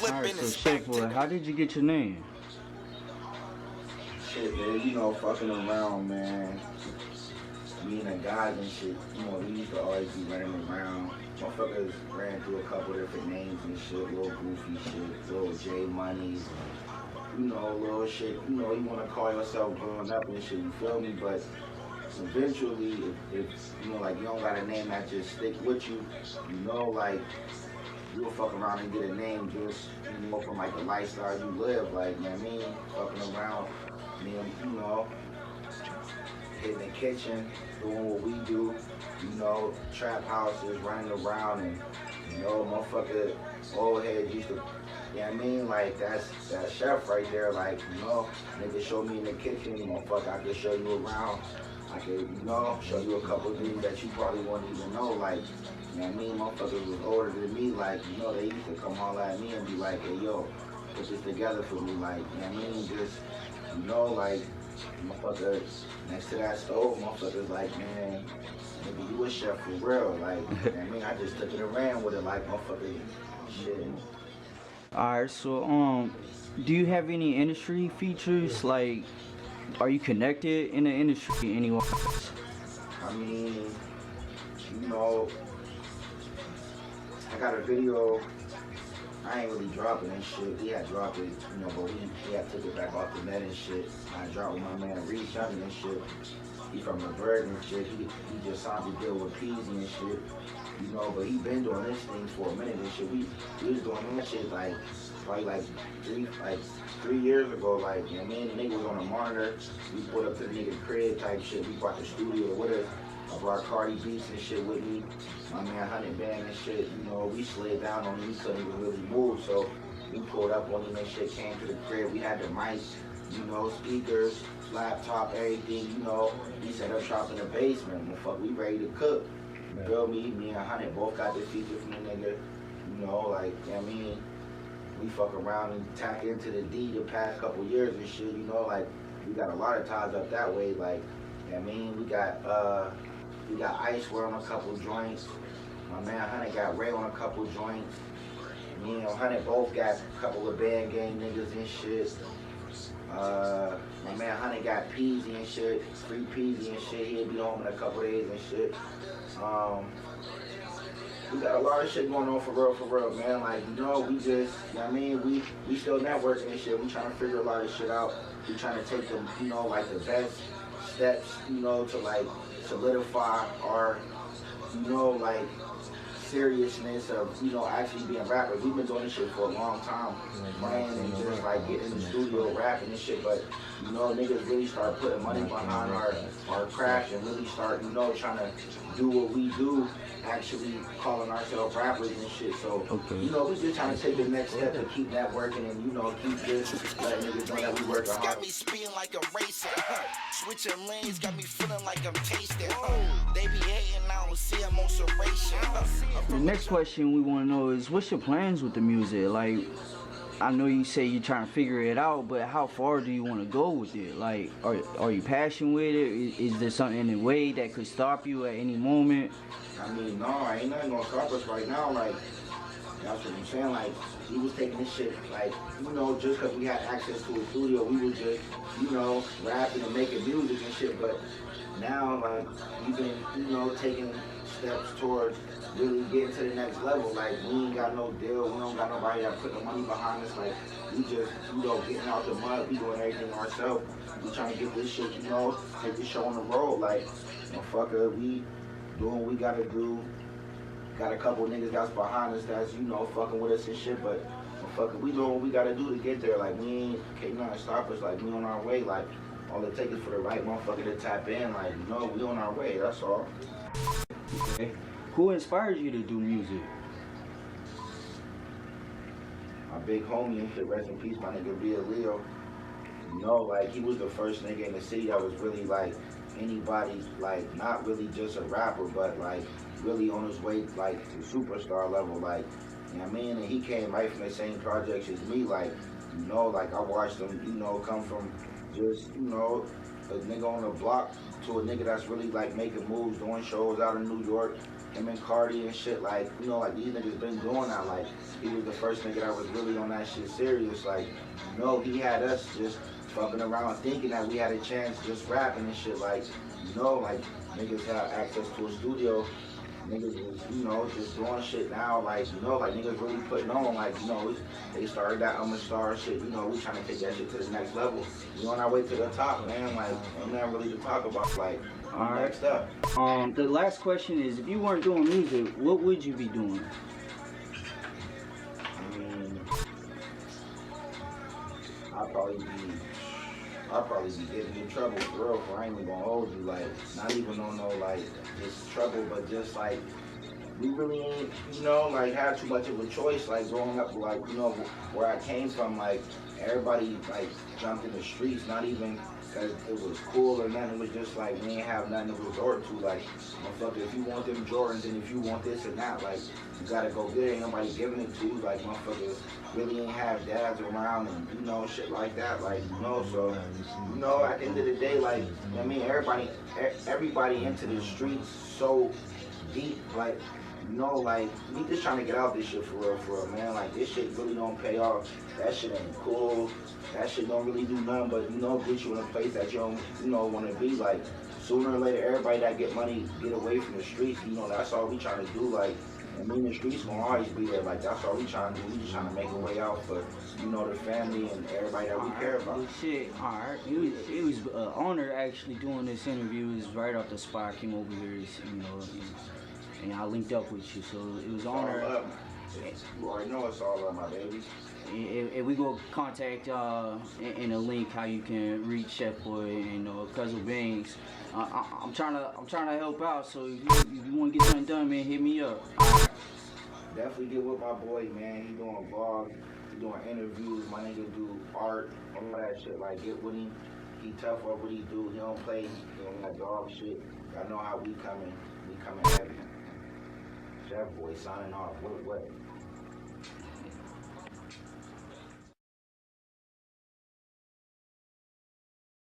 Alright, so Shitboy, how did you get your name? Shit, man, you know, fucking around, man. Me and the guys and shit, you know, we used to always be running around. Motherfuckers ran through a couple different names and shit, little goofy shit, little J Money, you know, little shit, you know, you wanna call yourself growing up and shit, you feel me? But eventually, if you know, like, you don't got a name that just stick with you, you know, like, you'll fuck around and get a name just, you know, from like the lifestyle you live, like, you know what I mean? Fucking around, me, you know, hitting the kitchen, doing what we do, you know, trap houses, running around, and, you know, motherfucker, old heads used to, you know what I mean? Like, that's that chef right there, like, you know, nigga show me in the kitchen, motherfucker, I can show you around. I could, you know, show you a couple things that you probably wouldn't even know, like, you know what I mean? Motherfuckers was older than me, like, you know, they used to come all at me and be like, hey, yo, put this together for me, like, you know what I mean? Just, you know, like, motherfucker, next to that stove, motherfuckers like, man, maybe you a chef for real, like, you know what I mean? I just took it and ran with it, like, motherfucker, shit. Alright, so do you have any industry features? Like, are you connected in the industry anywhere? I mean, you know, I got a video. I ain't really dropping and shit. We had dropped it, you know, but we had took it back off the net and shit. I dropped with my man Reese Young and shit. He from the Bird and shit. He just signed a deal with Peasy and shit. You know, but he been doing this thing for a minute and shit. We was doing that shit like probably like three years ago. Like, you know what I mean? The nigga was on a monitor. We put up to the nigga crib type shit. We brought the studio with us. I brought Cardi Beats and shit with me. My man 100 Band and shit, you know, we slid down on him, we couldn't even really move, so we pulled up on him and shit, came to the crib, we had the mics, you know, speakers, laptop, everything, you know, we set up shop in the basement, and fuck, we ready to cook, you feel me? Me and 100 both got the feature from the nigga, you know, like, you know what I mean? We fuck around and tap into the D the past couple years and shit, you know, like, we got a lot of ties up that way, like, you know what I mean? We got Iceware on a couple joints. My man Hunter got Ray on a couple joints. Me and Hunter both got a couple of band gang niggas and shit. My man Hunter got Peasy and shit, free Peasy and shit. He'll be home in a couple days and shit. We got a lot of shit going on for real, man. Like, you know, we just, you know what I mean? We still networking and shit. We trying to figure a lot of shit out. We trying to take them, you know, like the best steps, you know, to like solidify our, you know, like seriousness of, you know, actually being rappers. We've been doing this shit for a long time, playing and just like getting in the studio rapping and shit, but you know, niggas really start putting money behind our craft and really start, you know, trying to do what we do, actually calling ourselves rappers and shit. So, you know, we just trying to take the next step to keep that working and, you know, keep this, letting niggas know that we working hard. Got me speeding like a racer. Switching lanes got me feeling like I'm tasting. They be hating, I don't see them on serration. The next question we want to know is, what's your plans with the music? Like, I know you say you're trying to figure it out, but how far do you want to go with it? Like, are you passionate with it? Is there something in the way that could stop you at any moment? I mean, no, ain't nothing gonna stop us right now. Like, that's what I'm saying. Like, we was taking this shit, like, you know, just because we had access to a studio, we was just, you know, rapping and making music and shit. But now, like, we've been, you know, taking steps towards really getting to the next level. Like, we ain't got no deal. We don't got nobody that put the money behind us. Like, we just, you know, getting out the mud. We doing everything ourselves. We trying to get this shit, you know, take this show on the road. Like, motherfucker, we doing what we gotta do. Got a couple niggas that's behind us that's, you know, fucking with us and shit, but motherfucker, we doing what we gotta do to get there. Like, we can't nothing stop us. Like, we on our way. Like, all it takes is for the right motherfucker to tap in. Like, you know, we on our way. That's all. Okay. Who inspires you to do music? My big homie and shit, rest in peace, my nigga Via Leo. You know, like he was the first nigga in the city that was really like anybody, like not really just a rapper, but like really on his way like to superstar level, like you know what I mean? And he came right from the same projects as me, like you know, like I watched him, you know, come from just you know a nigga on the block to a nigga that's really like making moves, doing shows out in New York. Him and Cardi and shit, like you know, like these niggas been doing that. Like he was the first nigga that was really on that shit serious. Like you know, he had us just fucking around thinking that we had a chance just rapping and shit. Like you know, like niggas have access to a studio. Niggas was, you know, just doing shit now, like, you know, like niggas really putting on, like, you know, they started that I'm a star shit, you know, we trying to take that shit to the next level. We on our way to the top, man, like, ain't nothing really to talk about, like, next up. The last question is, if you weren't doing music, what would you be doing? I mean, I'll probably be getting in trouble for real, for I ain't even gonna hold you, like, not even on no, like, just trouble, but just, like, we really ain't, you know, like, have too much of a choice, like, growing up, like, you know, where I came from, like, everybody, like, jumped in the streets, not even because it was cool or nothing, it was just, like, we ain't have nothing to resort to, like, motherfucker, if you want them Jordans and if you want this and that, like, you gotta go get it, ain't nobody giving it to you, like, motherfuckers really ain't have dads around and, you know, shit like that, like, you know, so, you know, at the end of the day, like, I mean, everybody into the streets so deep, like, you know, like, we just trying to get out this shit for real, man. Like, this shit really don't pay off. That shit ain't cool. That shit don't really do nothing but, you know, put you in a place that you don't, you know, want to be. Like, sooner or later, everybody that get money get away from the streets. You know, that's all we trying to do. Like, I mean, the streets gonna always be there. Like, that's all we trying to do. We just trying to make a way out for, you know, the family and everybody that we care about. Shit, alright. It was an honor actually doing this interview. It was right off the spot. I came over here, you know, and I linked up with you, so it was an honor. All up. You already know it's all up, my baby. And we go contact in a link how you can reach Chef Boy and Cuzzle Banks. I'm trying to help out. So if you want to get something done, man, hit me up. Definitely get with my boy, man. He doing vlogs, he doing interviews. My nigga do art, all that shit. Like, get with him. He tough at what he do. He don't play. He don't got dog shit. I know how we coming. We coming heavy. Chef Boy signing off. What?